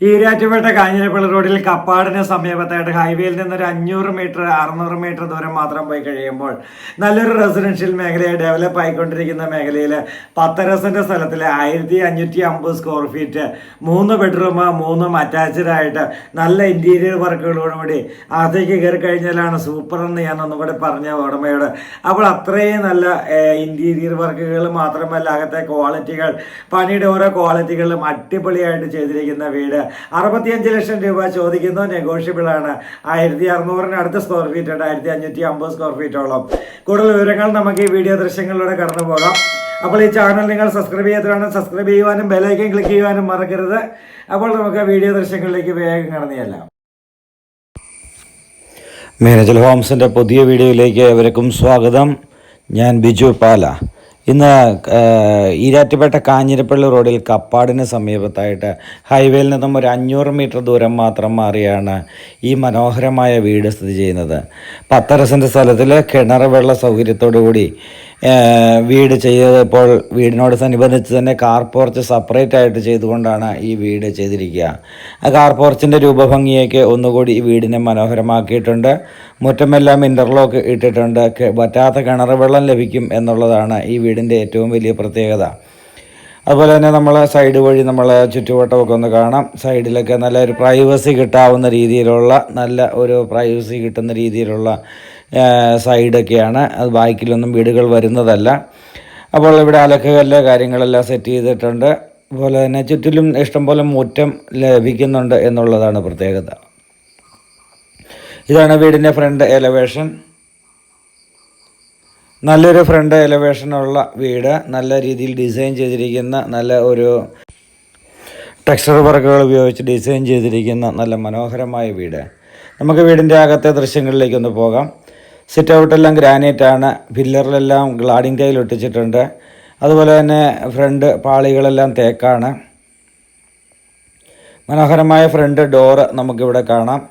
ഈരാറ്റുപേട്ട കാഞ്ഞിരപ്പള്ളി റോഡിൽ കപ്പാടിന് സമീപത്തായിട്ട് ഹൈവേയിൽ നിന്നൊരു 500 മീറ്റർ 600 മീറ്റർ ദൂരം മാത്രം പോയി കഴിയുമ്പോൾ നല്ലൊരു റെസിഡൻഷ്യൽ മേഖലയായി ഡെവലപ്പ് ആയിക്കൊണ്ടിരിക്കുന്ന മേഖലയിൽ 10 സെന്റ് സ്ഥലത്തിൽ 1550 സ്ക്വയർ ഫീറ്റ് 3 ബെഡ്റൂം 3 അറ്റാച്ച്ഡ് ആയിട്ട് നല്ല ഇന്റീരിയർ വർക്കുകളോടുകൂടി അകത്തേക്ക് കയറി കഴിഞ്ഞാലാണ് സൂപ്പർ എന്ന് ഞാൻ ഒന്നുകൂടി പറഞ്ഞ ഉടമയോട്. അപ്പോൾ അത്രയും നല്ല ഇന്റീരിയർ വർക്കുകൾ മാത്രമല്ല അകത്തെ ക്വാളിറ്റികൾ, പണിയുടെ ഓരോ ക്വാളിറ്റികളും അടിപൊളിയായിട്ട് ചെയ്തിരിക്കുന്ന വീട്. 65 ലക്ഷം രൂപ ചോദിക്കുന്നു, നെഗോഷ്യബിൾ ആണ്. 1600 അടുത്ത സ്ക്വയർ ഫീറ്റ് ഉണ്ട്, 1550 സ്ക്വയർ ഫീറ്റോളം. കൂടുതൽ വിവരങ്ങൾ നമുക്ക് ഈ വീഡിയോ ദൃശ്യങ്ങളിലൂടെ കടന്നു പോകാം. അപ്പോൾ ഈ ചാനൽ നിങ്ങൾ സബ്സ്ക്രൈബ് ചെയ്യാത്തതാണ്, സബ്സ്ക്രൈബ് ചെയ്യുവാനും ബെലൈക്കൻ ക്ലിക്ക് ചെയ്യുവാനും മറക്കരുത്. അപ്പോൾ നമുക്ക് വീഡിയോ ദൃശ്യങ്ങളിലേക്ക് വേഗം കടന്നു ചെല്ലാം. മീനച്ചൽ ഹോംസിൻ്റെ പുതിയ വീഡിയോയിലേക്ക് ഏവർക്കും സ്വാഗതം. ഞാൻ ബിജു പാല. ഇന്ന് ഈരാറ്റുപേട്ട കാഞ്ഞിരപ്പള്ളി റോഡിൽ കപ്പാടിന് സമീപത്തായിട്ട് ഹൈവേയിൽ നിന്നും ഒരു 500 മീറ്റർ ദൂരം മാത്രം മാറിയാണ് ഈ മനോഹരമായ വീട് സ്ഥിതി ചെയ്യുന്നത്. 10 സെൻറ്റ് സ്ഥലത്തിൽ കിണർ വെള്ള സൗകര്യത്തോടുകൂടി വീട് ചെയ്തപ്പോൾ വീടിനോടനുബന്ധിച്ച് തന്നെ കാർ പോർച്ച് സെപ്പറേറ്റ് ആയിട്ട് ചെയ്തുകൊണ്ടാണ് ഈ വീട് ചെയ്തിരിക്കുക. ആ കാർ പോർച്ചിൻ്റെ രൂപഭംഗിയൊക്കെ ഒന്നുകൂടി ഈ വീടിനെ മനോഹരമാക്കിയിട്ടുണ്ട്. മുറ്റമെല്ലാം ഇൻ്റർലോക്ക് ഇട്ടിട്ടുണ്ട്. വറ്റാത്ത കിണർ വെള്ളം ലഭിക്കും എന്നുള്ളതാണ് ഈ വീടിൻ്റെ ഏറ്റവും വലിയ പ്രത്യേകത. അതുപോലെ തന്നെ നമ്മൾ സൈഡ് വഴി നമ്മൾ ചുറ്റുവട്ടമൊക്കെ ഒന്ന് കാണാം. സൈഡിലൊക്കെ നല്ല ഒരു പ്രൈവസി കിട്ടാവുന്ന രീതിയിലുള്ള പ്രൈവസി കിട്ടുന്ന രീതിയിലുള്ള സൈഡൊക്കെയാണ്. അത് ബാക്കിലൊന്നും വീടുകൾ വരുന്നതല്ല. അപ്പോൾ ഇവിടെ അലക്കുകല്ല് കാര്യങ്ങളെല്ലാം സെറ്റ് ചെയ്തിട്ടുണ്ട്. അതുപോലെ തന്നെ ചുറ്റിലും ഇഷ്ടംപോലെ മുറ്റം ലഭിക്കുന്നുണ്ട് എന്നുള്ളതാണ് പ്രത്യേകത. ഇതാണ് വീടിൻ്റെ ഫ്രണ്ട് എലവേഷൻ. നല്ലൊരു ഫ്രണ്ട് എലവേഷനുള്ള വീട്, നല്ല രീതിയിൽ ഡിസൈൻ ചെയ്തിരിക്കുന്ന നല്ല ഒരു ടെക്സ്ചർ വർക്കുകൾ ഉപയോഗിച്ച് ഡിസൈൻ ചെയ്തിരിക്കുന്ന നല്ല മനോഹരമായ വീട്. നമുക്ക് വീടിൻ്റെ അകത്തെ ദൃശ്യങ്ങളിലേക്കൊന്ന് പോകാം. സിറ്റ് ഔട്ടെല്ലാം ഗ്രാനൈറ്റാണ്. പില്ലറിലെല്ലാം ഗ്ലാഡിംഗ് ടൈൽ ഒട്ടിച്ചിട്ടുണ്ട്. അതുപോലെ തന്നെ ഫ്രണ്ട് പാളികളെല്ലാം തേക്കാണ്. മനോഹരമായ ഫ്രണ്ട് ഡോറ് നമുക്കിവിടെ കാണാം.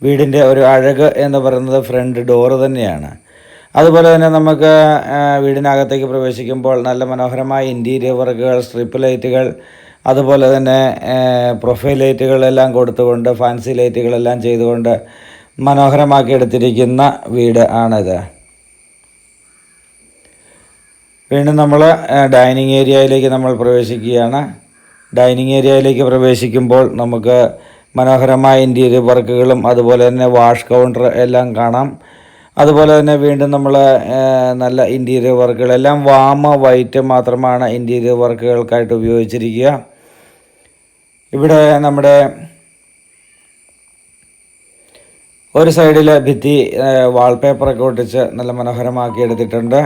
വീടിൻ്റെ ഒരു അഴക് എന്ന് പറയുന്നത് ഫ്രണ്ട് ഡോറ് തന്നെയാണ്. അതുപോലെ തന്നെ നമുക്ക് വീടിനകത്തേക്ക് പ്രവേശിക്കുമ്പോൾ നല്ല മനോഹരമായ ഇൻറ്റീരിയർ വർക്കുകൾ, സ്ട്രിപ്പ് ലൈറ്റുകൾ, അതുപോലെ തന്നെ പ്രൊഫൈൽ ലൈറ്റുകളെല്ലാം കൊടുത്തുകൊണ്ട് ഫാൻസി ലൈറ്റുകളെല്ലാം ചെയ്തുകൊണ്ട് മനോഹരമാക്കി എടുത്തിരിക്കുന്ന വീട് ആണിത്. വീണ്ടും നമ്മൾ ഡൈനിങ് ഏരിയയിലേക്ക് നമ്മൾ പ്രവേശിക്കുകയാണ്. ഡൈനിങ് ഏരിയയിലേക്ക് പ്രവേശിക്കുമ്പോൾ നമുക്ക് മനോഹരമായ ഇൻറ്റീരിയർ വർക്കുകളും അതുപോലെ തന്നെ വാഷ് കൗണ്ടർ എല്ലാം കാണാം. അതുപോലെ തന്നെ വീണ്ടും നമ്മൾ നല്ല ഇൻറ്റീരിയർ വർക്കുകളെല്ലാം വൈറ്റ് മാത്രമാണ് ഇൻറ്റീരിയർ വർക്കുകൾക്കായിട്ട് ഉപയോഗിച്ചിരിക്കുക. ഇവിടെ നമ്മുടെ ഒരു സൈഡിൽ ഭിത്തി വാൾപേപ്പറൊക്കെ ഒട്ടിച്ച് നല്ല മനോഹരമാക്കി എടുത്തിട്ടുണ്ട്.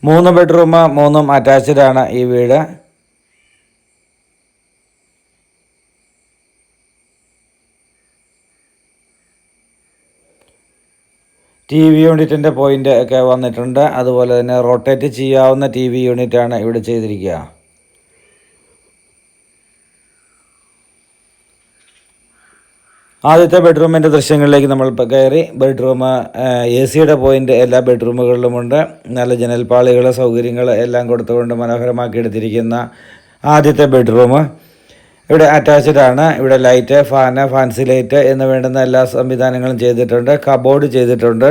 3 ബെഡ്റൂം 3 അറ്റാച്ച്ഡ് ആണ് ഈ വീട്. TV യൂണിറ്റിൻ്റെ പോയിൻ്റ് ഒക്കെ വന്നിട്ടുണ്ട്. അതുപോലെ തന്നെ റൊട്ടേറ്റ് ചെയ്യാവുന്ന TV യൂണിറ്റാണ് ഇവിടെ ചെയ്തിരിക്കുക. ആദ്യത്തെ ബെഡ്റൂമിൻ്റെ ദൃശ്യങ്ങളിലേക്ക് നമ്മൾ കയറി. ബെഡ്റൂം AC പോയിൻ്റ് എല്ലാ ബെഡ്റൂമുകളിലുമുണ്ട്. നല്ല ജനൽപ്പാളികൾ സൗകര്യങ്ങൾ എല്ലാം കൊടുത്തുകൊണ്ട് മനോഹരമാക്കി എടുത്തിരിക്കുന്ന ആദ്യത്തെ ബെഡ്റൂം. ഇവിടെ അറ്റാച്ച്ഡ് ആണ്. ഇവിടെ ലൈറ്റ്, ഫാൻസി ലൈറ്റ് എന്ന് വേണ്ടുന്ന എല്ലാ സംവിധാനങ്ങളും ചെയ്തിട്ടുണ്ട്. കബോർഡ് ചെയ്തിട്ടുണ്ട്.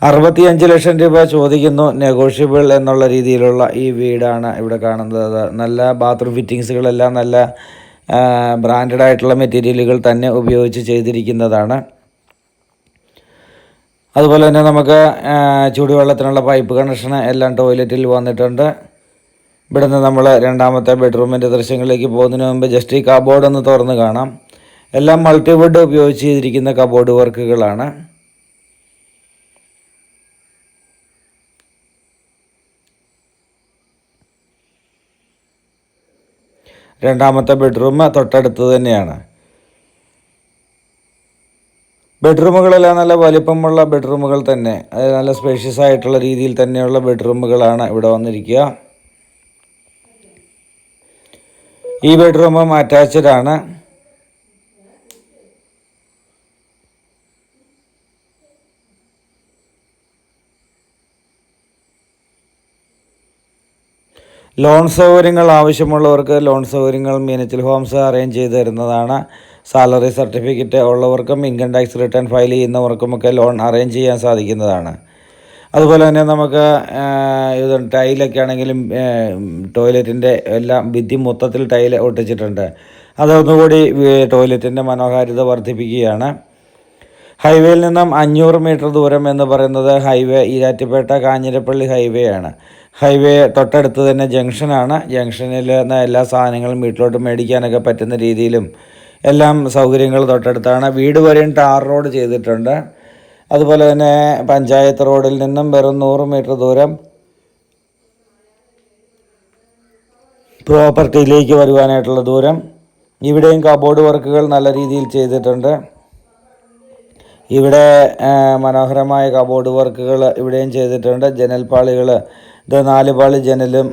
65 ലക്ഷം രൂപ ചോദിക്കുന്നു, നെഗോഷ്യബിൾ എന്നുള്ള രീതിയിലുള്ള ഈ വീടാണ് ഇവിടെ കാണുന്നത്. നല്ല ബാത്റൂം ഫിറ്റിങ്സുകളെല്ലാം നല്ല ബ്രാൻഡഡ് ആയിട്ടുള്ള മെറ്റീരിയലുകൾ തന്നെ ഉപയോഗിച്ച് ചെയ്തിരിക്കുന്നതാണ്. അതുപോലെ തന്നെ നമുക്ക് ചൂടുവെള്ളത്തിനുള്ള പൈപ്പ് കണക്ഷൻ എല്ലാം ടോയ്ലറ്റിൽ വന്നിട്ടുണ്ട്. ഇവിടുന്ന് നമ്മൾ രണ്ടാമത്തെ ബെഡ്റൂമിൻ്റെ ദൃശ്യങ്ങളിലേക്ക് പോകുന്നതിന് മുമ്പ് ജസ്റ്റ് ഈ കബോർഡ് ഒന്ന് തുറന്ന് കാണാം. എല്ലാം മൾട്ടിവുഡ് ഉപയോഗിച്ച് ചെയ്തിരിക്കുന്ന കബോർഡ് വർക്കുകളാണ്. രണ്ടാമത്തെ ബെഡ്റൂം തൊട്ടടുത്ത് തന്നെയാണ്. ബെഡ്റൂമുകളെല്ലാം നല്ല വലിപ്പമുള്ള ബെഡ്റൂമുകൾ തന്നെ, നല്ല സ്പേഷ്യസ് ആയിട്ടുള്ള രീതിയിൽ തന്നെയുള്ള ബെഡ്റൂമുകളാണ് ഇവിടെ വന്നിരിക്കുക. ഈ ബെഡ്റൂമും അറ്റാച്ച്ഡ് ആണ്. ലോൺ സൗകര്യങ്ങൾ ആവശ്യമുള്ളവർക്ക് ലോൺ സൗകര്യങ്ങൾ മീനച്ചിൽ ഹോംസ് അറേഞ്ച് ചെയ്ത് തരുന്നതാണ്. സാലറി സർട്ടിഫിക്കറ്റ് ഉള്ളവർക്കും ഇൻകം ടാക്സ് റിട്ടേൺ ഫയൽ ചെയ്യുന്നവർക്കുമൊക്കെ ലോൺ അറേഞ്ച് ചെയ്യാൻ സാധിക്കുന്നതാണ്. അതുപോലെ തന്നെ നമുക്ക് ഇത് ടൈലൊക്കെ ആണെങ്കിലും ടോയ്ലറ്റിൻ്റെ എല്ലാം ഭിത്തി മൊത്തത്തിൽ ടൈൽ ഒട്ടിച്ചിട്ടുണ്ട്. അതൊന്നുകൂടി ടോയ്ലറ്റിൻ്റെ മനോഹാരിത വർദ്ധിപ്പിക്കുകയാണ്. ഹൈവേയിൽ നിന്നും 500 മീറ്റർ ദൂരം എന്ന് പറയുന്നത് ഹൈവേ ഈരാറ്റുപേട്ട കാഞ്ഞിരപ്പള്ളി ഹൈവേ ആണ്. ഹൈവേ തൊട്ടടുത്ത് തന്നെ ജംഗ്ഷനാണ്. ജംഗ്ഷനിൽ നിന്ന് എല്ലാ സാധനങ്ങളും വീട്ടിലോട്ട് മേടിക്കാനൊക്കെ പറ്റുന്ന രീതിയിലും എല്ലാം സൗകര്യങ്ങൾ തൊട്ടടുത്താണ്. വീട് വരെയും ടാർ റോഡ് ചെയ്തിട്ടുണ്ട്. അതുപോലെ തന്നെ പഞ്ചായത്ത് റോഡിൽ നിന്നും വെറും 100 മീറ്റർ ദൂരം പ്രോപ്പർട്ടിയിലേക്ക് വരുവാനായിട്ടുള്ള ദൂരം. ഇവിടെയും കബോർഡ് വർക്കുകൾ നല്ല രീതിയിൽ ചെയ്തിട്ടുണ്ട്. ഇവിടെ മനോഹരമായ കബോർഡ് വർക്കുകൾ ഇവിടെയും ചെയ്തിട്ടുണ്ട്. ജനൽപ്പാളികൾ ഇത് 4 പാളി ജനലും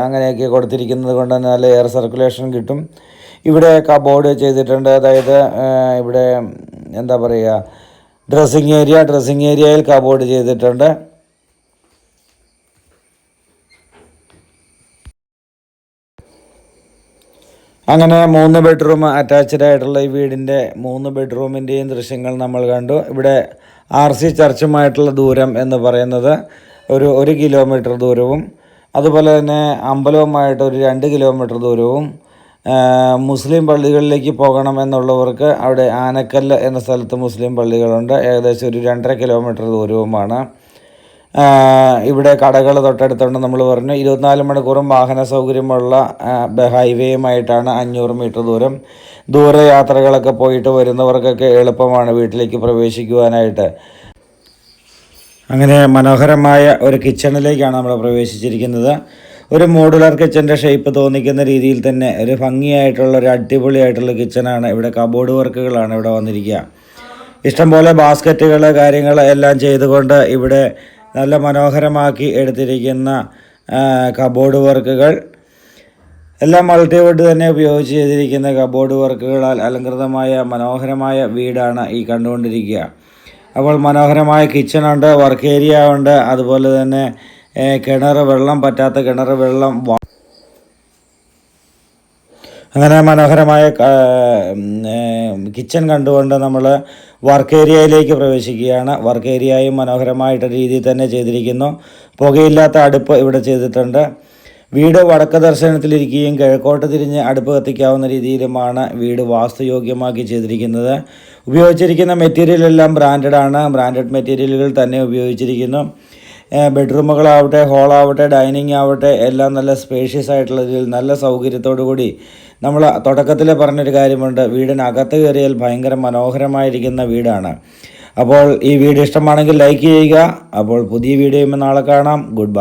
അങ്ങനെയൊക്കെ കൊടുത്തിരിക്കുന്നത് കൊണ്ട് തന്നെ നല്ല എയർ സർക്കുലേഷൻ കിട്ടും. ഇവിടെ കബോർഡ് ചെയ്തിട്ടുണ്ട്. അതായത് ഇവിടെ എന്താ പറയുക, ഡ്രസ്സിങ് ഏരിയയിൽ കബോർഡ് ചെയ്തിട്ടുണ്ട്. അങ്ങനെ 3 ബെഡ്റൂം അറ്റാച്ച്ഡ് ആയിട്ടുള്ള ഈ വീടിൻ്റെ 3 ബെഡ്റൂമിൻ്റെയും ദൃശ്യങ്ങൾ നമ്മൾ കണ്ടു. ഇവിടെ RC ചർച്ചുമായിട്ടുള്ള ദൂരം എന്ന് പറയുന്നത് ഒരു 1 കിലോമീറ്റർ ദൂരവും, അതുപോലെ തന്നെ അമ്പലവുമായിട്ട് ഒരു 2 കിലോമീറ്റർ ദൂരവും, മുസ്ലിം പള്ളികളിലേക്ക് പോകണം എന്നുള്ളവർക്ക് അവിടെ ആനക്കല്ല് എന്ന സ്ഥലത്ത് മുസ്ലിം പള്ളികളുണ്ട്. ഏകദേശം ഒരു 2.5 കിലോമീറ്റർ ദൂരവുമാണ്. ഇവിടെ കടകൾ തൊട്ടടുത്തുണ്ട്. നമ്മൾ പറഞ്ഞു 24 മണിക്കൂറും വാഹന സൗകര്യമുള്ള ഹൈവേയുമായിട്ടാണ് 500 മീറ്റർ ദൂരം. ദൂരയാത്രകളൊക്കെ പോയിട്ട് വരുന്നവർക്കൊക്കെ എളുപ്പമാണ് വീട്ടിലേക്ക് പ്രവേശിക്കുവാനായിട്ട്. അങ്ങനെ മനോഹരമായ ഒരു കിച്ചണിലേക്കാണ് നമ്മൾ പ്രവേശിച്ചിരിക്കുന്നത്. ഒരു മോഡുലാർ കിച്ചൻ്റെ ഷേപ്പ് തോന്നിക്കുന്ന രീതിയിൽ തന്നെ ഒരു ഭംഗിയായിട്ടുള്ള ഒരു അടിപൊളിയായിട്ടുള്ള കിച്ചനാണ്. ഇവിടെ കബോർഡ് വർക്കുകളാണ് ഇവിടെ വന്നിരിക്കുക. ഇഷ്ടംപോലെ ബാസ്ക്കറ്റുകൾ കാര്യങ്ങൾ എല്ലാം ചെയ്തുകൊണ്ട് ഇവിടെ നല്ല മനോഹരമാക്കി എടുത്തിരിക്കുന്ന കബോർഡ് വർക്കുകൾ എല്ലാം മൾട്ടിവുഡ് തന്നെ ഉപയോഗിച്ച് ചെയ്തിരിക്കുന്ന കബോർഡ് വർക്കുകളാൽ അലങ്കൃതമായ മനോഹരമായ വീടാണ് ഈ കണ്ടുകൊണ്ടിരിക്കുക. അപ്പോൾ മനോഹരമായ കിച്ചണുണ്ട്, വർക്ക് ഏരിയ ഉണ്ട്, അതുപോലെ തന്നെ വെള്ളം പറ്റാത്ത വെള്ളം. അങ്ങനെ മനോഹരമായ കിച്ചൺ കണ്ടുകൊണ്ട് നമ്മൾ വർക്ക് ഏരിയയിലേക്ക് പ്രവേശിക്കുകയാണ്. വർക്ക് ഏരിയയും മനോഹരമായിട്ട് രീതിയിൽ തന്നെ ചെയ്തിരിക്കുന്നു. പുകയില്ലാത്ത അടുപ്പ് ഇവിടെ ചെയ്തിട്ടുണ്ട്. വീട് വടക്ക് ദർശനത്തിലിരിക്കുകയും കിഴക്കോട്ട് തിരിഞ്ഞ് അടുപ്പ് കത്തിക്കാവുന്ന രീതിയിലുമാണ് വീട് വാസ്തുയോഗ്യമാക്കി ചെയ്തിരിക്കുന്നത്. ഉപയോഗിച്ചിരിക്കുന്ന മെറ്റീരിയലെല്ലാം ബ്രാൻഡാണ്. ബ്രാൻഡഡ് മെറ്റീരിയലുകൾ തന്നെ ഉപയോഗിച്ചിരിക്കുന്നു. ബെഡ്റൂമുകളാവട്ടെ, ഹോളാവട്ടെ, ഡൈനിങ് ആവട്ടെ എല്ലാം നല്ല സ്പേഷ്യസ് ആയിട്ടുള്ളതിൽ നല്ല സൗകര്യത്തോടു കൂടി. നമ്മൾ തുടക്കത്തിൽ പറഞ്ഞൊരു കാര്യമുണ്ട്, വീടിനകത്ത് കയറിയാൽ ഭയങ്കര മനോഹരമായിരിക്കുന്ന വീടാണ്. അപ്പോൾ ഈ വീഡിയോ ഇഷ്ടമാണെങ്കിൽ ലൈക്ക് ചെയ്യുക. അപ്പോൾ പുതിയ വീഡിയോയുമായി നാളെ കാണാം. Good bye.